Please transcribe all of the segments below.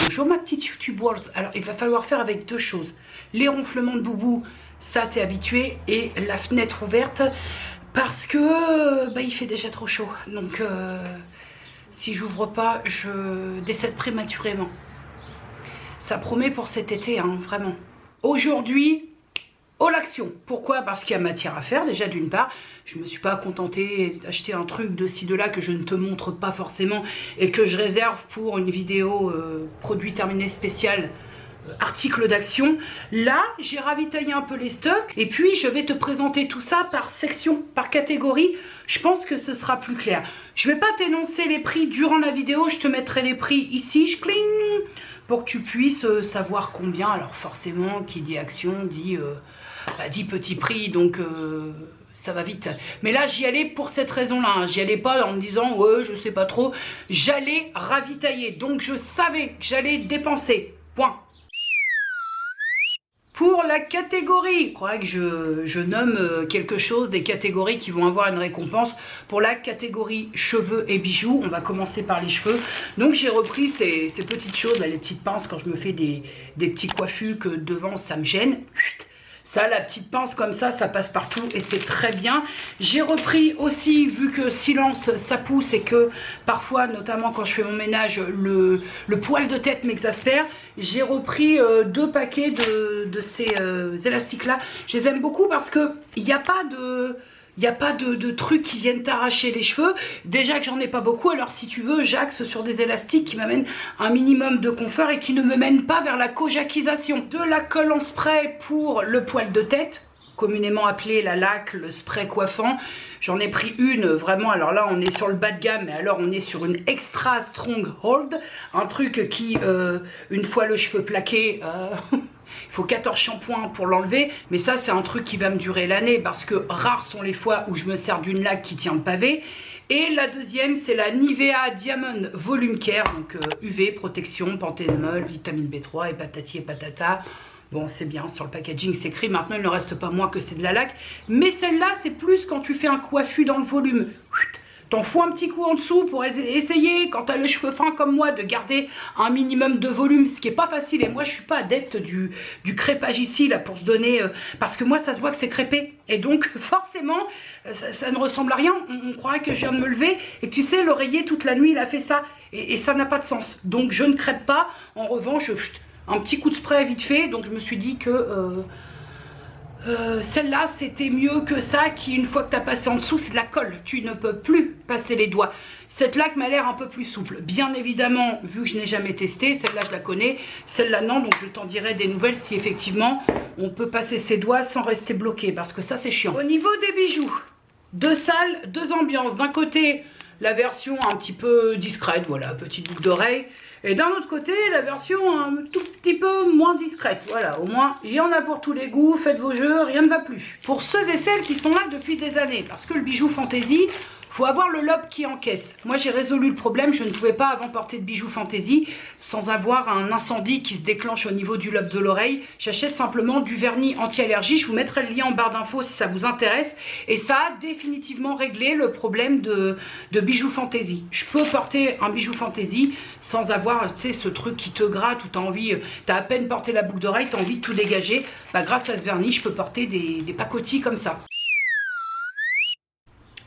Bonjour ma petite YouTube World. Alors il va falloir faire avec deux choses. Les ronflements de Boubou, ça t'es habitué, et la fenêtre ouverte parce que il fait déjà trop chaud. Donc si j'ouvre pas, je décède prématurément. Ça promet pour cet été, hein, vraiment. Aujourd'hui, oh l'action. Pourquoi? Parce qu'il y a matière à faire, déjà d'une part. Je ne me suis pas contentée d'acheter un truc de ci, de là que je ne te montre pas forcément et que je réserve pour une vidéo produit terminé spécial, article d'action. Là, j'ai ravitaillé un peu les stocks et puis je vais te présenter tout ça par section, par catégorie. Je pense que ce sera plus clair. Je ne vais pas t'énoncer les prix durant la vidéo, je te mettrai les prix ici, je cligne, pour que tu puisses savoir combien. Alors forcément, qui dit action dit petit prix, donc ça va vite. Mais là, j'y allais pour cette raison-là, hein. J'y allais pas en me disant, ouais, je sais pas trop. J'allais ravitailler, donc je savais que j'allais dépenser. Point. Pour la catégorie, je crois que je nomme quelque chose, des catégories qui vont avoir une récompense. Pour la catégorie cheveux et bijoux, on va commencer par les cheveux. Donc j'ai repris ces petites choses, là, les petites pinces, quand je me fais des petits coiffus que devant ça me gêne. Ça, la petite pince comme ça passe partout et c'est très bien. J'ai repris aussi, vu que silence ça pousse et que parfois, notamment quand je fais mon ménage, le poil de tête m'exaspère, j'ai repris 2 paquets de ces élastiques là. Je les aime beaucoup parce que il n'y a pas de trucs qui viennent t'arracher les cheveux. Déjà que j'en ai pas beaucoup, alors si tu veux, j'axe sur des élastiques qui m'amènent un minimum de confort et qui ne me mènent pas vers la kojakisation. De la colle en spray pour le poil de tête, communément appelé la laque, le spray coiffant. J'en ai pris une, vraiment, alors là on est sur le bas de gamme, mais alors on est sur une extra strong hold. Un truc qui, une fois le cheveu plaqué... il faut 14 shampoings pour l'enlever, mais ça c'est un truc qui va me durer l'année parce que rares sont les fois où je me sers d'une laque qui tient le pavé. Et la deuxième c'est la Nivea Diamond Volume Care, donc UV, protection, panthénol, vitamine B3 et patati et patata. Bon, c'est bien, sur le packaging c'est écrit, maintenant il ne reste pas moins que c'est de la laque, mais celle-là c'est plus quand tu fais un coiffus dans le volume. T'en fous un petit coup en dessous pour essayer, quand t'as le cheveu fin comme moi, de garder un minimum de volume, ce qui est pas facile. Et moi, je suis pas adepte du crépage ici, là, pour se donner... parce que moi, ça se voit que c'est crépé. Et donc, forcément, ça ne ressemble à rien. On croirait que je viens de me lever. Et tu sais, l'oreiller, toute la nuit, il a fait ça. Et ça n'a pas de sens. Donc, je ne crêpe pas. En revanche, un petit coup de spray vite fait. Donc, je me suis dit que... celle-là c'était mieux que ça, qui une fois que tu as passé en dessous c'est de la colle, tu ne peux plus passer les doigts. Cette laque m'a l'air un peu plus souple, bien évidemment, vu que je n'ai jamais testé. Celle-là je la connais, celle-là non, donc je t'en dirai des nouvelles si effectivement on peut passer ses doigts sans rester bloqué, parce que ça c'est chiant. Au niveau des bijoux, 2 salles, 2 ambiances. D'un côté la version un petit peu discrète, voilà, petite boucle d'oreille. Et d'un autre côté, la version un tout petit peu moins discrète. Voilà, au moins, il y en a pour tous les goûts, faites vos jeux, rien ne va plus. Pour ceux et celles qui sont là depuis des années, parce que le bijou fantaisie, faut avoir le lobe qui encaisse. Moi, j'ai résolu le problème, je ne pouvais pas avant porter de bijoux fantaisie sans avoir un incendie qui se déclenche au niveau du lobe de l'oreille. J'achète simplement du vernis anti-allergie, je vous mettrai le lien en barre d'infos si ça vous intéresse. Et ça a définitivement réglé le problème de bijoux fantaisie. Je peux porter un bijou fantaisie sans avoir, tu sais, ce truc qui te gratte, où tu as envie, tu as à peine porté la boucle d'oreille, tu as envie de tout dégager. Bah, grâce à ce vernis, je peux porter des pacotilles comme ça.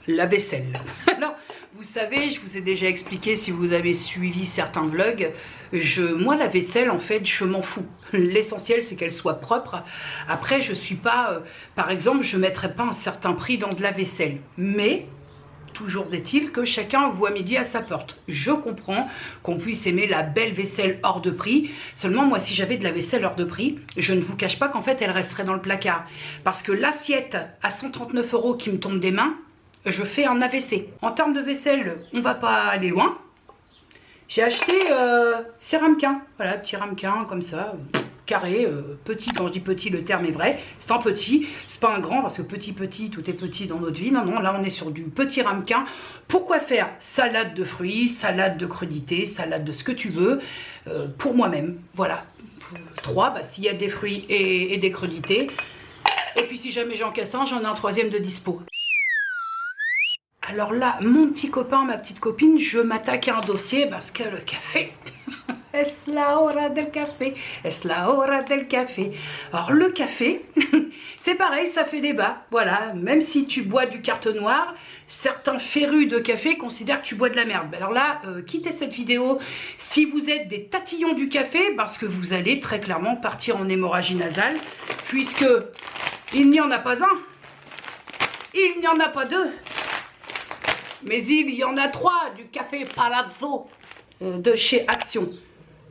La vaisselle. Alors, vous savez, je vous ai déjà expliqué si vous avez suivi certains vlogs, moi la vaisselle en fait je m'en fous. L'essentiel c'est qu'elle soit propre. Après je suis pas, par exemple je mettrai pas un certain prix dans de la vaisselle. Mais toujours est-il que chacun voit midi à sa porte. Je comprends qu'on puisse aimer la belle vaisselle hors de prix. Seulement moi si j'avais de la vaisselle hors de prix, je ne vous cache pas qu'en fait elle resterait dans le placard. Parce que l'assiette à 139 € qui me tombe des mains, je fais un AVC. En termes de vaisselle, on va pas aller loin. J'ai acheté ces ramequins. Voilà, petit ramequin comme ça, carré, petit. Quand je dis petit, le terme est vrai. C'est un petit, c'est pas un grand parce que petit, tout est petit dans notre vie. Non, non, là on est sur du petit ramequin. Pourquoi faire salade de fruits, salade de crudités, salade de ce que tu veux, pour moi-même. Voilà. 3, bah, s'il y a des fruits et des crudités. Et puis si jamais j'en casse un, j'en ai un 3e de dispo. alors là, mon petit copain, ma petite copine, je m'attaque à un dossier parce que le café... Es la hora del café, es la hora del café. Alors le café, c'est pareil, ça fait débat. Voilà, même si tu bois du carte noire, certains férus de café considèrent que tu bois de la merde. Alors là, quittez cette vidéo si vous êtes des tatillons du café, parce que vous allez très clairement partir en hémorragie nasale, puisque il n'y en a pas un, il n'y en a pas deux, mais il y en a trois du café Palazzo de chez Action.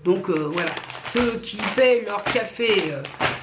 Donc voilà, ceux qui paient leur café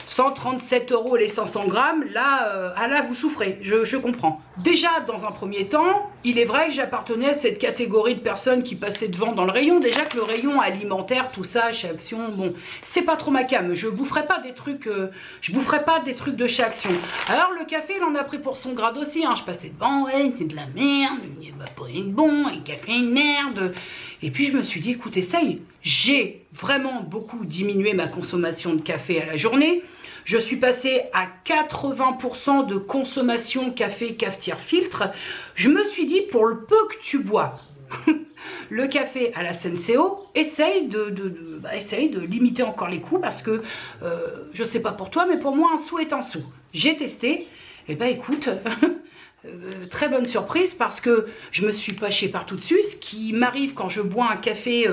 137 € les 500 grammes, là, là vous souffrez, je comprends. Déjà, dans un premier temps, il est vrai que j'appartenais à cette catégorie de personnes qui passaient devant dans le rayon. Déjà que le rayon alimentaire, tout ça, chez Action, bon, c'est pas trop ma came. Je boufferai pas des trucs, de chez Action. Alors le café, il en a pris pour son grade aussi. Hein. Je passais devant, ouais, c'est de la merde, il va pas être bon, le café une merde. Et puis je me suis dit, écoute, essaye. J'ai vraiment beaucoup diminué ma consommation de café à la journée. Je suis passée à 80% de consommation café cafetière filtre. Je me suis dit, pour le peu que tu bois le café à la Senseo, essaye de limiter encore les coûts parce que, je sais pas pour toi, mais pour moi, un sou est un sou. J'ai testé, et ben écoute... très bonne surprise parce que je me suis pas chiée partout dessus. Ce qui m'arrive quand je bois un café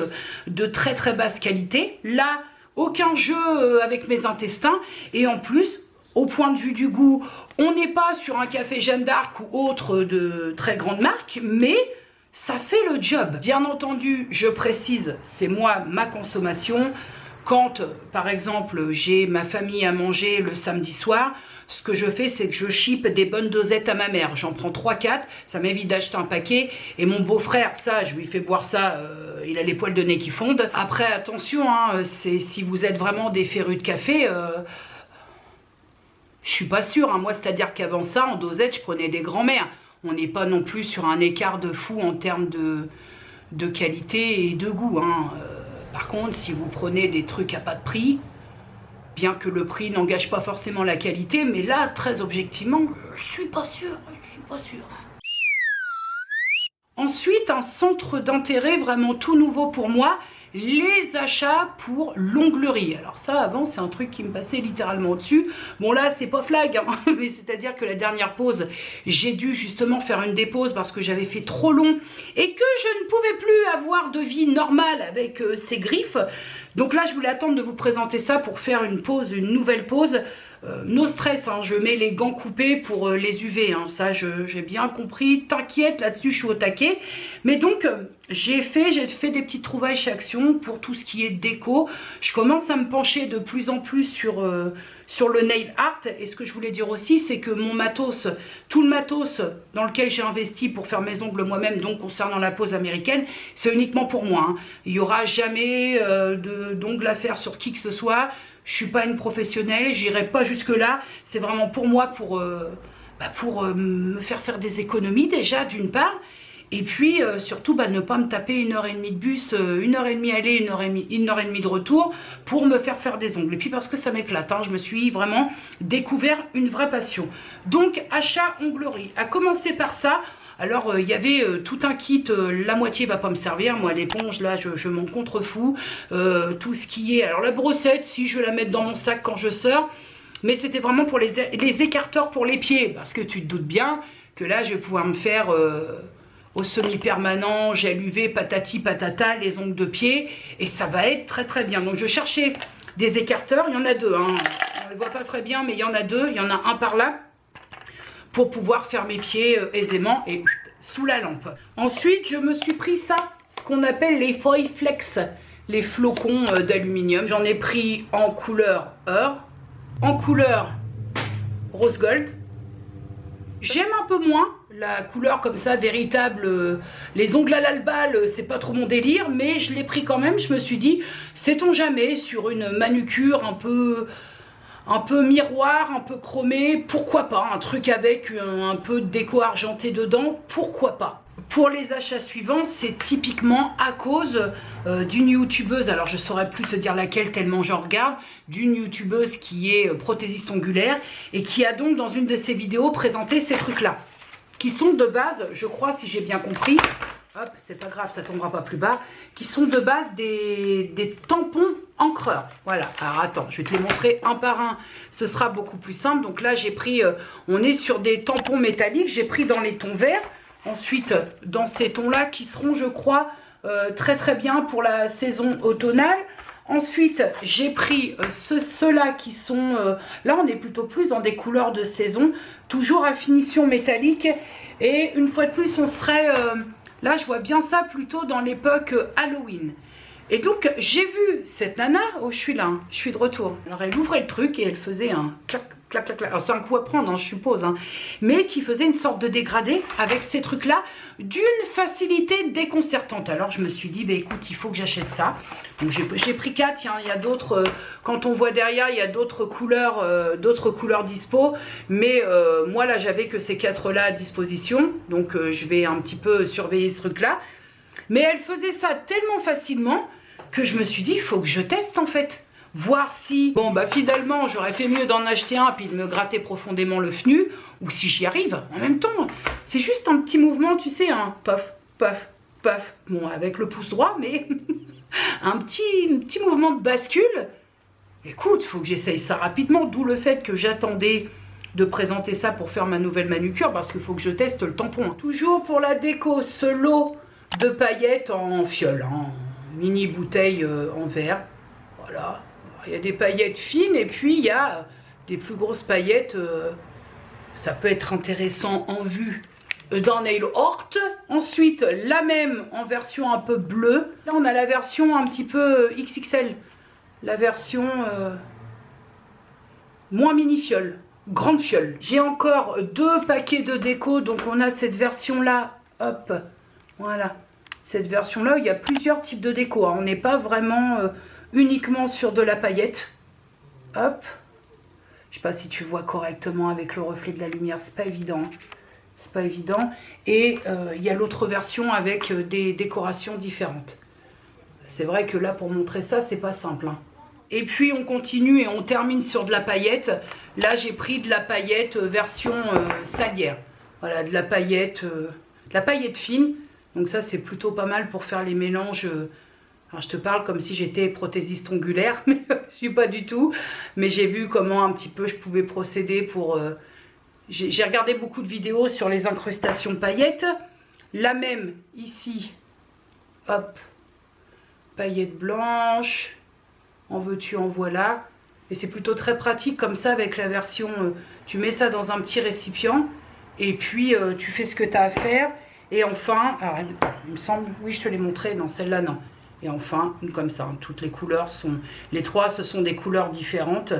de très très basse qualité, là aucun jeu avec mes intestins, et en plus au point de vue du goût, on n'est pas sur un café Jeanne d'Arc ou autre de très grande marque, mais ça fait le job. Bien entendu, je précise, c'est moi, ma consommation. Quand par exemple j'ai ma famille à manger le samedi soir, ce que je fais, c'est que je chipe des bonnes dosettes à ma mère. J'en prends 3-4, ça m'évite d'acheter un paquet. Et mon beau-frère, ça, je lui fais boire ça, il a les poils de nez qui fondent. Après, attention, hein, si vous êtes vraiment des férus de café, je suis pas sûre. Hein. Moi, c'est-à-dire qu'avant ça, en dosette, je prenais des grands-mères. On n'est pas non plus sur un écart de fou en termes de qualité et de goût. Hein. Par contre, si vous prenez des trucs à pas de prix... Bien que le prix n'engage pas forcément la qualité, mais là, très objectivement, je suis pas sûre, Ensuite, un centre d'intérêt vraiment tout nouveau pour moi, les achats pour l'onglerie. Alors ça, avant, c'est un truc qui me passait littéralement au-dessus. Bon là, c'est pas flag, hein, mais c'est-à-dire que la dernière pause, j'ai dû justement faire une dépause parce que j'avais fait trop long et que je ne pouvais plus avoir de vie normale avec ces griffes. Donc là, je voulais attendre de vous présenter ça pour faire une pause, une nouvelle pause. No stress, hein, je mets les gants coupés pour les UV, hein, ça j'ai bien compris, t'inquiète, là-dessus je suis au taquet. Mais donc j'ai fait des petites trouvailles chez Action pour tout ce qui est déco. Je commence à me pencher de plus en plus sur le nail art. Et ce que je voulais dire aussi, c'est que mon matos, tout le matos dans lequel j'ai investi pour faire mes ongles moi-même, donc concernant la pose américaine, c'est uniquement pour moi, hein. Il n'y aura jamais d'ongles à faire sur qui que ce soit. Je suis pas une professionnelle, j'irai pas jusque là. C'est vraiment pour moi, pour me faire des économies déjà d'une part. Et puis surtout ne pas me taper 1h30 de bus, 1h30 aller, 1h30 de retour pour me faire des ongles. Et puis parce que ça m'éclate, hein, je me suis vraiment découvert une vraie passion. Donc achat onglerie, à commencer par ça. Alors il y avait tout un kit, la moitié va pas me servir, moi l'éponge là je m'en contrefous, tout ce qui est, alors la brossette si je vais la mettre dans mon sac quand je sors, mais c'était vraiment pour les écarteurs pour les pieds, parce que tu te doutes bien que là je vais pouvoir me faire au semi-permanent, gel UV, patati patata, les ongles de pied, et ça va être très très bien. Donc je cherchais des écarteurs, il y en a deux, hein. On les voit pas très bien mais il y en a deux, il y en a un par là, pour pouvoir faire mes pieds aisément et sous la lampe. Ensuite, je me suis pris ça, ce qu'on appelle les foil flex, les flocons d'aluminium. J'en ai pris en couleur or, en couleur rose gold. J'aime un peu moins la couleur comme ça, véritable, les ongles à l'albal, c'est pas trop mon délire, mais je l'ai pris quand même. Je me suis dit, sait-on jamais, sur une manucure un peu miroir, un peu chromé, pourquoi pas, un truc avec un peu de déco argenté dedans, pourquoi pas. Pour les achats suivants, c'est typiquement à cause d'une youtubeuse, alors je saurais plus te dire laquelle tellement j'en regarde, d'une youtubeuse qui est prothésiste ongulaire et qui a donc dans une de ses vidéos présenté ces trucs là. qui sont de base, je crois, si j'ai bien compris, hop, c'est pas grave, ça tombera pas plus bas, qui sont de base des tampons encreurs. Voilà, alors attends, je vais te les montrer un par un, ce sera beaucoup plus simple. Donc là, j'ai pris, on est sur des tampons métalliques, j'ai pris dans les tons verts, ensuite dans ces tons-là qui seront, je crois, très très bien pour la saison automnale. Ensuite, j'ai pris ceux-là qui sont... là, on est plutôt plus dans des couleurs de saison, toujours à finition métallique. Et une fois de plus, on serait... là, je vois bien ça plutôt dans l'époque Halloween. Et donc, j'ai vu cette nana... Oh, je suis là, hein, je suis de retour. Alors, elle ouvrait le truc et elle faisait un clac, clac, clac, clac. Alors, c'est un coup à prendre, hein, je suppose. Hein, mais qui faisait une sorte de dégradé avec ces trucs-là d'une facilité déconcertante. Alors, je me suis dit, bah, écoute, il faut que j'achète ça. Donc, j'ai pris 4. Tiens, il y a d'autres... quand on voit derrière, il y a d'autres couleurs dispo. Mais moi, là, j'avais que ces 4-là à disposition. Donc, je vais un petit peu surveiller ce truc-là. Mais elle faisait ça tellement facilement que je me suis dit, il faut que je teste en fait. Voir si, bon bah finalement, j'aurais fait mieux d'en acheter un puis de me gratter profondément le fenu. Ou si j'y arrive en même temps. C'est juste un petit mouvement, tu sais, un paf, paf, paf. Bon, avec le pouce droit, mais un petit mouvement de bascule. Écoute, il faut que j'essaye ça rapidement. D'où le fait que j'attendais de présenter ça pour faire ma nouvelle manucure. Parce qu'il faut que je teste le tampon. Toujours pour la déco, ce lot de paillettes en fiole, en mini bouteille en verre. Voilà, il y a des paillettes fines et puis il y a des plus grosses paillettes. Ça peut être intéressant en vue d'un nail art. Ensuite, la même en version un peu bleue. Là, on a la version un petit peu XXL. La version moins mini fiole, grande fiole. J'ai encore 2 paquets de déco. Donc, on a cette version-là. Hop, voilà. Cette version-là, il y a plusieurs types de déco. Hein. On n'est pas vraiment uniquement sur de la paillette. Hop. Je ne sais pas si tu vois correctement avec le reflet de la lumière. C'est pas évident. Hein. C'est pas évident. Et il y a l'autre version avec des décorations différentes. C'est vrai que là, pour montrer ça, c'est pas simple. Hein. Et puis, on continue et on termine sur de la paillette. Là, j'ai pris de la paillette version salière. Voilà, de la paillette fine. Donc ça, c'est plutôt pas mal pour faire les mélanges. Alors, je te parle comme si j'étais prothésiste ongulaire, mais je ne suis pas du tout. Mais j'ai vu comment un petit peu je pouvais procéder pour... j'ai regardé beaucoup de vidéos sur les incrustations paillettes. La même ici, hop, paillettes blanches, en veux-tu, en voilà. Et c'est plutôt très pratique comme ça avec la version... tu mets ça dans un petit récipient et puis tu fais ce que tu as à faire. Et enfin, alors, il me semble, oui je te l'ai montré, non celle-là non. Et enfin, comme ça, hein, toutes les couleurs sont, les 3 ce sont des couleurs différentes.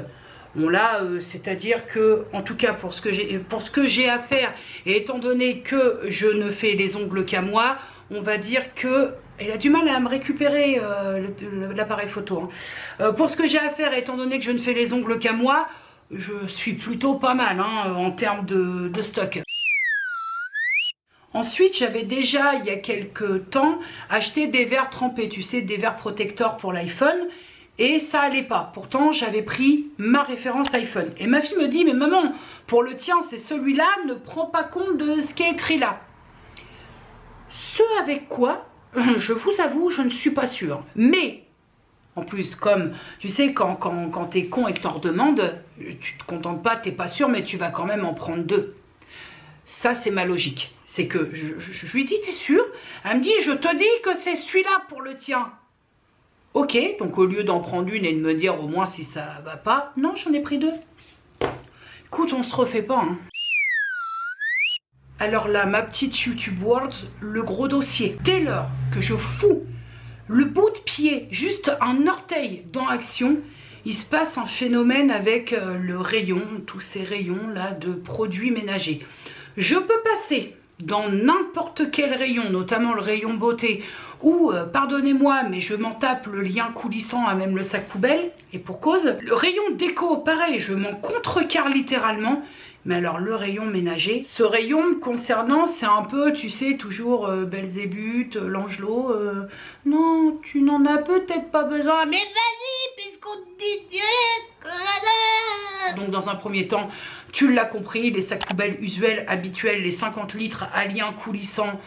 Bon là, c'est-à-dire que, en tout cas pour ce que j'ai à faire, et étant donné que je ne fais les ongles qu'à moi, on va dire que, elle a du mal à me récupérer l'appareil photo. Hein. Pour ce que j'ai à faire, étant donné que je ne fais les ongles qu'à moi, je suis plutôt pas mal hein, en termes de stock. Ensuite, j'avais déjà, il y a quelques temps, acheté des verres trempés, tu sais, des verres protecteurs pour l'iPhone. Et ça allait pas. Pourtant, j'avais pris ma référence iPhone. Et ma fille me dit, mais maman, pour le tien, c'est celui-là, ne prends pas compte de ce qui est écrit là. Ce avec quoi, je vous avoue, je ne suis pas sûre. Mais, en plus, comme, tu sais, quand t'es con et que t'en redemandes, tu te contentes pas, t'es pas sûr, mais tu vas quand même en prendre 2. Ça, c'est ma logique. C'est que je lui dis, t'es sûre? Elle me dit, je te dis que c'est celui-là pour le tien. Ok, donc au lieu d'en prendre une et de me dire au moins si ça va pas, non, j'en ai pris 2. Écoute, on se refait pas. Hein. Alors là, ma petite YouTube World, le gros dossier. Dès lors que je fous le bout de pied, juste un orteil dans Action, il se passe un phénomène avec le rayon, tous ces rayons là de produits ménagers. Je peux passer dans n'importe quel rayon, notamment le rayon beauté, ou, pardonnez-moi, mais je m'en tape le lien coulissant à même le sac poubelle, et pour cause. Le rayon déco, pareil, je m'en contrecarre littéralement, mais alors le rayon ménager, ce rayon concernant, c'est un peu, tu sais, toujours Belzébuth, l'Angelot, non, tu n'en as peut-être pas besoin, mais vas-y, puisqu'on te dit Donc dans un premier temps, tu l'as compris, les sacs poubelles usuels, habituels, les 50 litres aliens coulissants.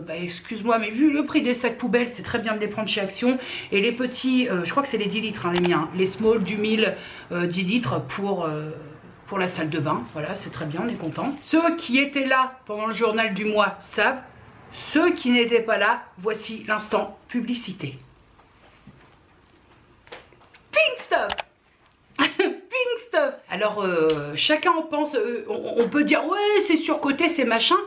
Excuse-moi, mais vu le prix des sacs poubelles, c'est très bien de les prendre chez Action. Et les petits, je crois que c'est les 10 litres, hein, les miens, les small du 1000 10 litres pour la salle de bain. Voilà, c'est très bien, on est content. Ceux qui étaient là pendant le journal du mois savent. Ceux qui n'étaient pas là, voici l'instant publicité. Pink Stuff. Pink Stuff. Alors, chacun en pense, on peut dire, ouais, c'est surcoté, c'est machin.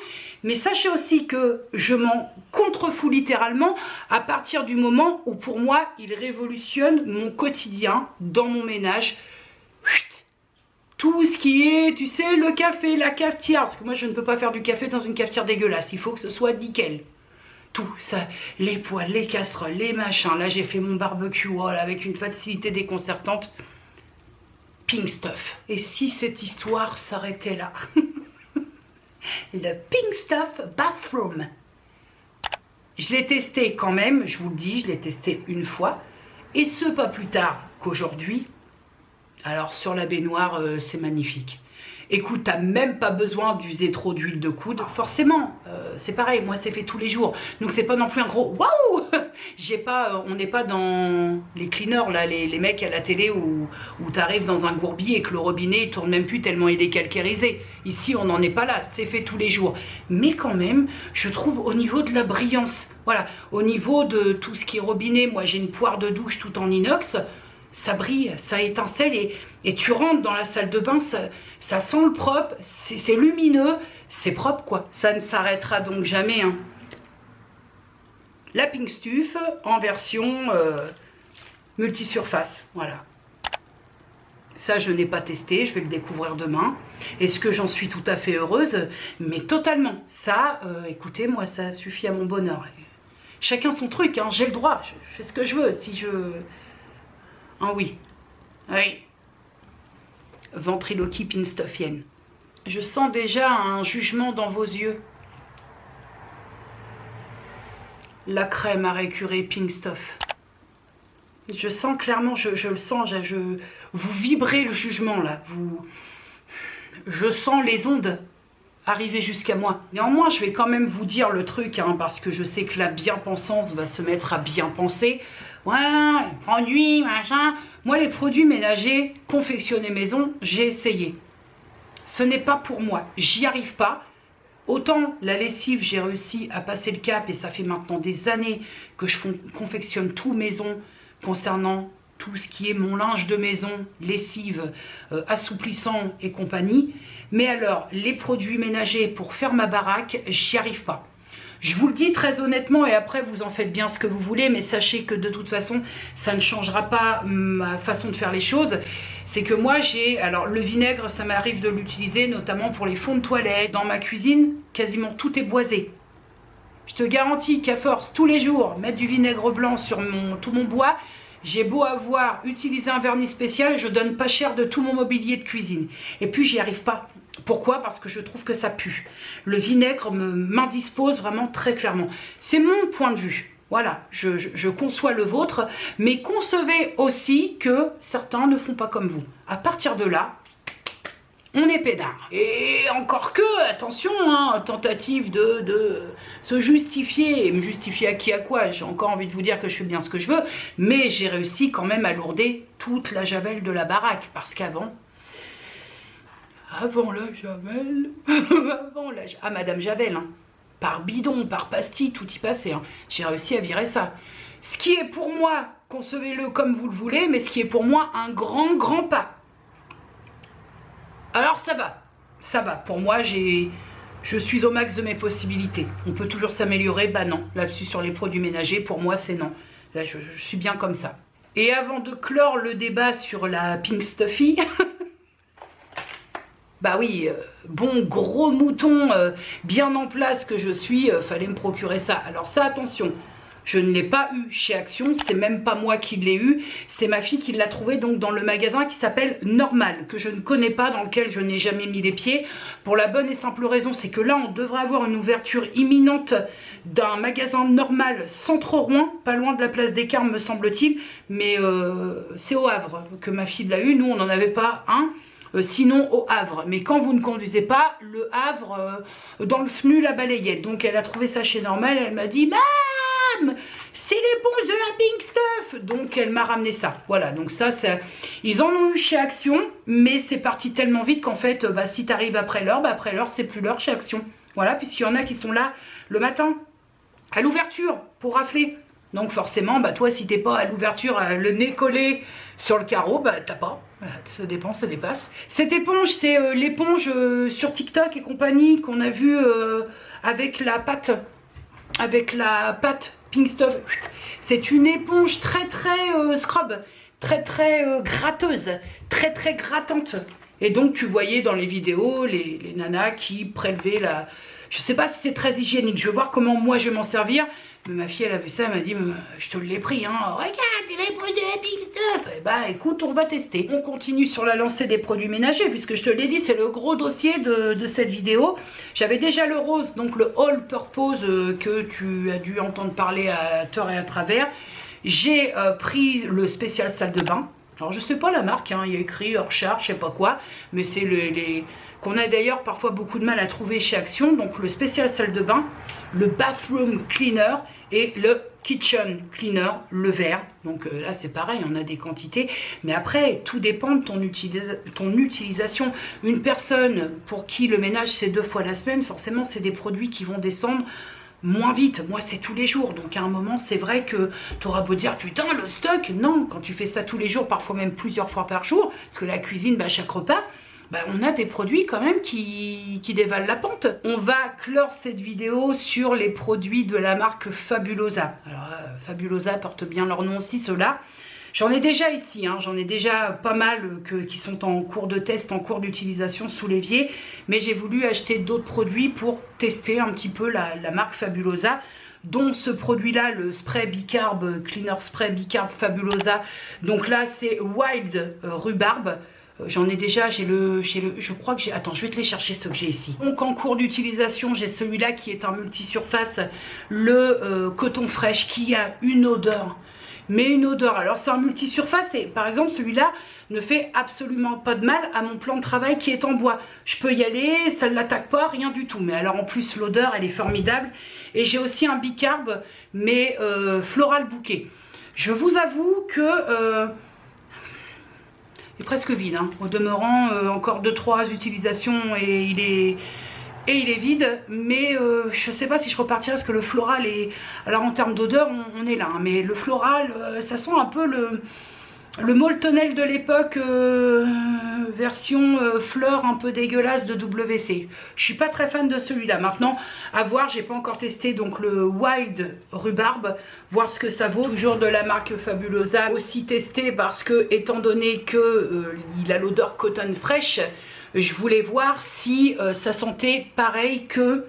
Mais sachez aussi que je m'en contrefous littéralement à partir du moment où, pour moi, il révolutionne mon quotidien dans mon ménage. Tout ce qui est, tu sais, le café, la cafetière. Parce que moi, je ne peux pas faire du café dans une cafetière dégueulasse. Il faut que ce soit nickel. Tout ça, les poêles, les casseroles, les machins. Là, j'ai fait mon barbecue voilà, avec une facilité déconcertante. Pink Stuff. Et si cette histoire s'arrêtait là? Le Pink Stuff Bathroom. Je l'ai testé quand même, je vous le dis, je l'ai testé une fois. Et ce, pas plus tard qu'aujourd'hui. Alors, sur la baignoire, c'est magnifique. Écoute, t'as même pas besoin d'user trop d'huile de coude. Forcément, c'est pareil, moi c'est fait tous les jours. Donc c'est pas non plus un gros waouh. On n'est pas dans les cleaners là, les mecs à la télé où t'arrives dans un gourbi et que le robinet il tourne même plus tellement il est calcarisé. Ici on n'en est pas là, c'est fait tous les jours. Mais quand même, je trouve au niveau de la brillance, voilà, au niveau de tout ce qui est robinet, moi j'ai une poire de douche tout en inox. Ça brille, ça étincelle et tu rentres dans la salle de bain, ça sent le propre, c'est lumineux, c'est propre quoi. Ça ne s'arrêtera donc jamais. Hein. La Pink Stuff en version multisurface, voilà. Ça je n'ai pas testé, je vais le découvrir demain. Est-ce que j'en suis tout à fait heureuse? Mais totalement. Ça, écoutez, moi ça suffit à mon bonheur. Chacun son truc, hein, j'ai le droit, je fais ce que je veux. Si je... Ah oui, oui. Ventriloquie pinstuffienne. Je sens déjà un jugement dans vos yeux. La crème à récurer Pink Stuff. Je sens clairement, je le sens, vous vibrez le jugement là. Je sens les ondes arriver jusqu'à moi. Néanmoins, je vais quand même vous dire le truc, hein, parce que je sais que la bien-pensance va se mettre à bien penser. Ouais, produits, machin. Moi, les produits ménagers confectionnés maison, j'ai essayé. Ce n'est pas pour moi. J'y arrive pas. Autant la lessive, j'ai réussi à passer le cap et ça fait maintenant des années que je confectionne tout maison concernant tout ce qui est mon linge de maison, lessive, assouplissant et compagnie. Mais alors, les produits ménagers pour faire ma baraque, j'y arrive pas. Je vous le dis très honnêtement et après vous en faites bien ce que vous voulez, mais sachez que de toute façon ça ne changera pas ma façon de faire les choses. C'est que moi alors le vinaigre ça m'arrive de l'utiliser notamment pour les fonds de toilette. Dans ma cuisine quasiment tout est boisé. Je te garantis qu'à force tous les jours mettre du vinaigre blanc sur tout mon bois, j'ai beau avoir utilisé un vernis spécial, je donne pas cher de tout mon mobilier de cuisine. Et puis j'y arrive pas. Pourquoi? Parce que je trouve que ça pue. Le vinaigre m'indispose vraiment très clairement. C'est mon point de vue. Voilà, je conçois le vôtre, mais concevez aussi que certains ne font pas comme vous. À partir de là, on est peinard. Et encore que, attention, hein, tentative de se justifier. Et me justifier à qui, à quoi? J'ai encore envie de vous dire que je fais bien ce que je veux, mais j'ai réussi quand même à lourder toute la javel de la baraque. Parce qu'avant... Avant la javel, Madame Javel, hein. Par bidon, par pastille, tout y passait. Hein. J'ai réussi à virer ça. Ce qui est pour moi, concevez-le comme vous le voulez, mais ce qui est pour moi un grand pas. Alors ça va. Pour moi, je suis au max de mes possibilités. On peut toujours s'améliorer, bah non. Là-dessus, sur les produits ménagers, pour moi, c'est non. Là, je suis bien comme ça. Et avant de clore le débat sur la Pink Stuffy... Bah oui, bon gros mouton bien en place que je suis, fallait me procurer ça. Alors ça, attention, Je ne l'ai pas eu chez Action, c'est même pas moi qui l'ai eu, c'est ma fille qui l'a trouvé donc dans le magasin qui s'appelle Normal, que je ne connais pas, dans lequel je n'ai jamais mis les pieds, pour la bonne et simple raison, c'est que là on devrait avoir une ouverture imminente d'un magasin Normal Centre-Rouen, pas loin de la place des Carmes me semble-t-il, mais c'est au Havre que ma fille l'a eu, nous on n'en avait pas un. Sinon au Havre, mais quand vous ne conduisez pas, le Havre dans le FNU la balayette, donc elle a trouvé ça chez Normal, elle m'a dit Mam, c'est l'éponge de la Pink Stuff, donc elle m'a ramené ça, voilà, donc ça ils en ont eu chez Action, mais c'est parti tellement vite qu'en fait bah, si tu arrives après l'heure, bah, après l'heure c'est plus l'heure chez Action, voilà, puisqu'il y en a qui sont là le matin à l'ouverture pour rafler. Donc forcément, bah toi si t'es pas à l'ouverture, le nez collé sur le carreau, bah t'as pas. Ça dépend, ça dépasse. Cette éponge, c'est l'éponge sur TikTok et compagnie qu'on a vu avec la pâte Pink Stuff. C'est une éponge très scrub, très gratteuse, très grattante. Et donc tu voyais dans les vidéos les nanas qui prélevaient la... Je sais pas si c'est très hygiénique, je vais voir comment moi je vais m'en servir. Mais ma fille elle a vu ça, elle m'a dit je te l'ai pris hein, regarde les produits de la Pink Stuff. Et bah écoute, on va tester. On continue sur la lancée des produits ménagers, puisque je te l'ai dit, c'est le gros dossier de cette vidéo. J'avais déjà le rose, donc le All Purpose que tu as dû entendre parler à tort et à travers. J'ai pris le spécial salle de bain. Alors je sais pas la marque, hein, il y a écrit hors charge, je sais pas quoi, mais c'est les qu'on a d'ailleurs parfois beaucoup de mal à trouver chez Action. Donc le spécial salle de bain, le bathroom cleaner et le kitchen cleaner, le vert. Donc là c'est pareil, on a des quantités, mais après tout dépend de ton utilisation. Une personne pour qui le ménage c'est 2 fois la semaine, forcément c'est des produits qui vont descendre moins vite. Moi c'est tous les jours, donc à un moment c'est vrai que tu auras beau dire putain le stock, non, quand tu fais ça tous les jours, parfois même plusieurs fois par jour, parce que la cuisine, bah, chaque repas, bah, on a des produits quand même qui dévalent la pente. On va clore cette vidéo sur les produits de la marque Fabulosa. Alors Fabulosa porte bien leur nom aussi, ceux-là. J'en ai déjà ici, hein, j'en ai déjà pas mal qui sont en cours de test, en cours d'utilisation sous l'évier. Mais j'ai voulu acheter d'autres produits pour tester un petit peu la marque Fabulosa, dont ce produit-là, le spray bicarb, cleaner spray bicarb Fabulosa. Donc là, c'est Wild Rhubarbe. J'en ai déjà, je crois que j'ai... Attends, je vais te les chercher, ceux que j'ai ici. Donc en cours d'utilisation, j'ai celui-là qui est un multi-surface, le coton fraîche, qui a une odeur. Mais une odeur, alors c'est un multi-surface et par exemple celui-là ne fait absolument pas de mal à mon plan de travail qui est en bois. Je peux y aller, ça ne l'attaque pas, rien du tout. Mais alors en plus l'odeur, elle est formidable. Et j'ai aussi un bicarbe, mais floral bouquet. Je vous avoue que... il est presque vide, hein. Au demeurant, encore 2-3 utilisations et il est vide, mais je sais pas si je repartirai parce que le floral est... Alors en termes d'odeur, on est là, hein, mais le floral, ça sent un peu le Moltonel de l'époque, version fleur un peu dégueulasse de WC. Je suis pas très fan de celui-là. Maintenant, à voir, j'ai pas encore testé donc le Wild Rhubarbe, voir ce que ça vaut. Toujours de la marque Fabulosa, aussi testé parce que étant donné que il a l'odeur coton fraîche, je voulais voir si ça sentait pareil que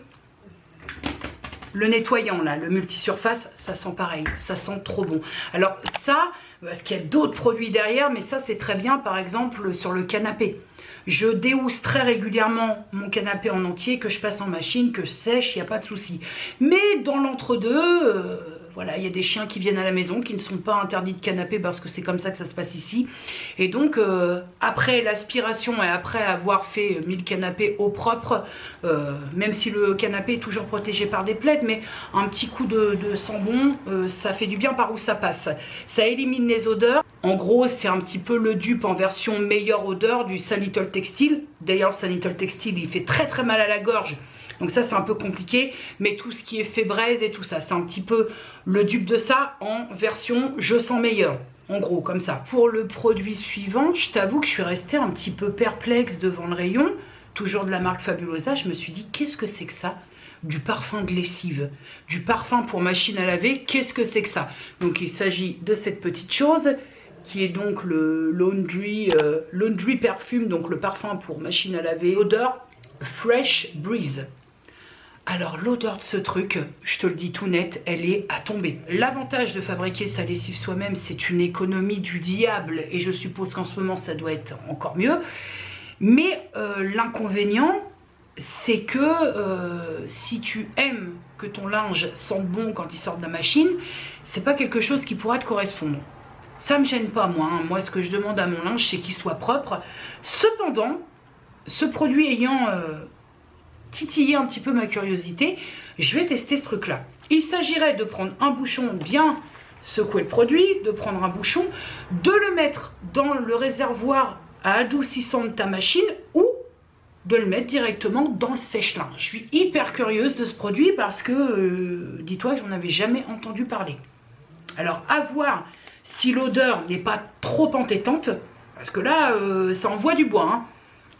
le nettoyant là, le multisurface, ça sent pareil, ça sent trop bon. Alors ça, parce qu'il y a d'autres produits derrière, mais ça c'est très bien par exemple sur le canapé. Je déhousse très régulièrement mon canapé en entier, que je passe en machine, que je sèche, il n'y a pas de souci. Mais dans l'entre-deux, voilà, il y a des chiens qui viennent à la maison, qui ne sont pas interdits de canapé parce que c'est comme ça que ça se passe ici. Et donc, après l'aspiration et après avoir fait 1000 canapés au propre, même si le canapé est toujours protégé par des plaids, mais un petit coup de sambon, ça fait du bien par où ça passe. Ça élimine les odeurs. En gros, c'est un petit peu le dupe en version meilleure odeur du Sanitol Textile. D'ailleurs, Sanitol Textile, il fait très mal à la gorge. Donc ça, c'est un peu compliqué. Mais tout ce qui est fébraise et tout ça, c'est un petit peu le dupe de ça en version je sens meilleur. En gros, comme ça. Pour le produit suivant, je t'avoue que je suis restée un petit peu perplexe devant le rayon. Toujours de la marque Fabulosa. Je me suis dit, qu'est-ce que c'est que ça ? Du parfum de lessive, du parfum pour machine à laver, qu'est-ce que c'est que ça? Donc il s'agit de cette petite chose qui est donc le laundry perfume, donc le parfum pour machine à laver, odeur Fresh Breeze. Alors l'odeur de ce truc, je te le dis tout net, elle est à tomber. L'avantage de fabriquer sa lessive soi-même, c'est une économie du diable. Et je suppose qu'en ce moment, ça doit être encore mieux. Mais l'inconvénient, c'est que si tu aimes que ton linge sente bon quand il sort de la machine, c'est pas quelque chose qui pourra te correspondre. Ça me gêne pas moi, hein. Moi ce que je demande à mon linge c'est qu'il soit propre. Cependant, ce produit ayant titillé un petit peu ma curiosité, je vais tester ce truc là. Il s'agirait de prendre un bouchon, bien secouer le produit, de prendre un bouchon, de le mettre dans le réservoir à adoucissant de ta machine ou de le mettre directement dans le sèche-linge. Je suis hyper curieuse de ce produit parce que, dis-toi, j'en avais jamais entendu parler. Alors, à voir si l'odeur n'est pas trop entêtante, parce que là, ça envoie du bois, hein.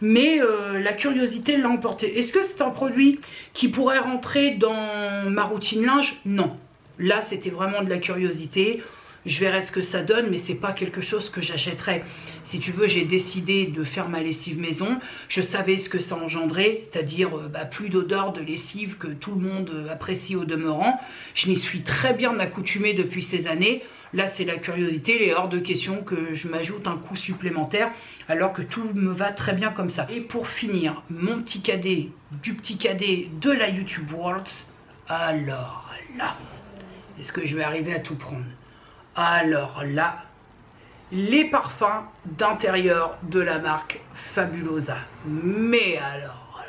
Mais la curiosité l'a emporté. Est-ce que c'est un produit qui pourrait rentrer dans ma routine linge? Non. Là, c'était vraiment de la curiosité. Je verrai ce que ça donne, mais c'est pas quelque chose que j'achèterais. Si tu veux, j'ai décidé de faire ma lessive maison. Je savais ce que ça engendrait, c'est-à-dire plus d'odeur de lessive que tout le monde apprécie au demeurant. Je m'y suis très bien accoutumée depuis ces années. Là, c'est la curiosité. Il est hors de question que je m'ajoute un coût supplémentaire, alors que tout me va très bien comme ça. Et pour finir, mon petit cadet, du petit cadet de la YouTube World. Alors là, est-ce que je vais arriver à tout prendre? Alors là, les parfums d'intérieur de la marque Fabulosa. Mais alors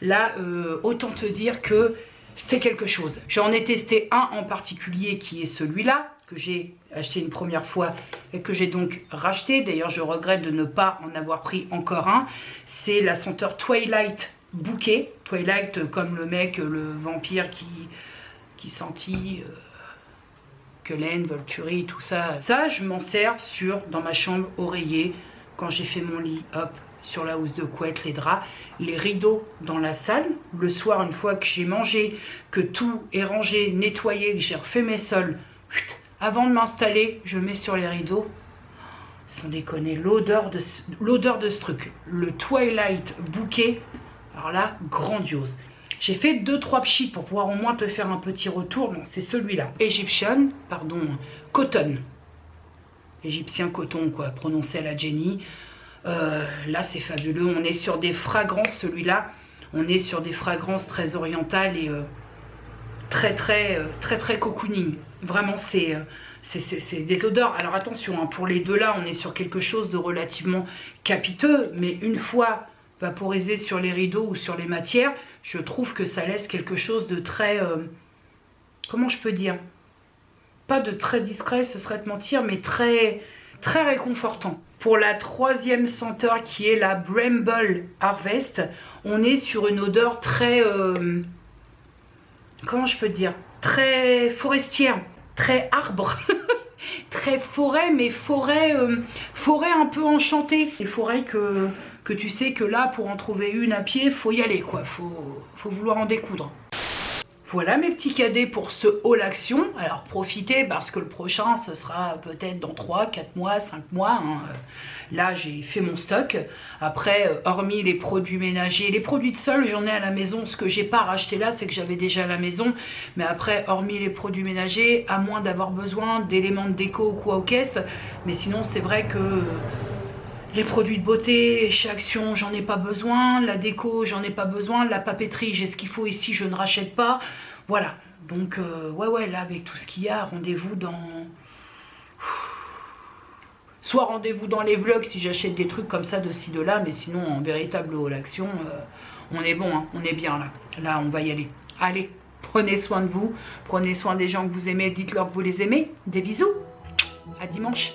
là, autant te dire que c'est quelque chose. J'en ai testé un en particulier qui est celui-là, que j'ai acheté une première fois et que j'ai donc racheté. D'ailleurs, je regrette de ne pas en avoir pris encore un. C'est la senteur Twilight Bouquet. Twilight comme le mec, le vampire qui sentit... Quelaine, Volturi, tout ça. Ça, je m'en sers dans ma chambre oreiller, quand j'ai fait mon lit, hop, sur la housse de couette, les draps, les rideaux dans la salle. Le soir, une fois que j'ai mangé, que tout est rangé, nettoyé, que j'ai refait mes sols, avant de m'installer, je mets sur les rideaux. Sans déconner, l'odeur de ce truc. Le Twilight Bouquet, alors là, grandiose. J'ai fait 2-3 pchits pour pouvoir au moins te faire un petit retour. Non, c'est celui-là. Cotton. Égyptien coton, quoi, prononcé à la Jenny. Là, c'est fabuleux. On est sur des fragrances, celui-là. On est sur des fragrances très orientales et très cocooning. Vraiment, c'est des odeurs. Alors attention, hein, pour les deux là, on est sur quelque chose de relativement capiteux. Mais une fois vaporisé sur les rideaux ou sur les matières, je trouve que ça laisse quelque chose de très... comment je peux dire? Pas de très discret, ce serait te mentir, mais très réconfortant. Pour la troisième senteur qui est la Bramble Harvest, on est sur une odeur très... comment je peux dire? Très forestière, très arbre. Très forêt, mais forêt un peu enchantée. Une forêt que tu sais que là, pour en trouver une à pied, faut y aller, quoi. Faut vouloir en découdre. Voilà mes petits cadets pour ce haul action. Alors profitez parce que le prochain, ce sera peut-être dans 3, 4 mois, 5 mois. Hein. Là, j'ai fait mon stock. Après, hormis les produits ménagers, les produits de sol, j'en ai à la maison. Ce que j'ai pas racheté là, c'est que j'avais déjà à la maison. Mais après, hormis les produits ménagers, à moins d'avoir besoin d'éléments de déco ou quoi aux caisses. Mais sinon, c'est vrai que... les produits de beauté, chez Action, j'en ai pas besoin. La déco, j'en ai pas besoin. La papeterie, j'ai ce qu'il faut ici, je ne rachète pas. Voilà. Donc, ouais, là, avec tout ce qu'il y a, rendez-vous dans... Soit rendez-vous dans les vlogs si j'achète des trucs comme ça de ci, de là. Mais sinon, en véritable haul action, on est bon, hein, on est bien là. Là, on va y aller. Allez, prenez soin de vous. Prenez soin des gens que vous aimez. Dites-leur que vous les aimez. Des bisous. À dimanche.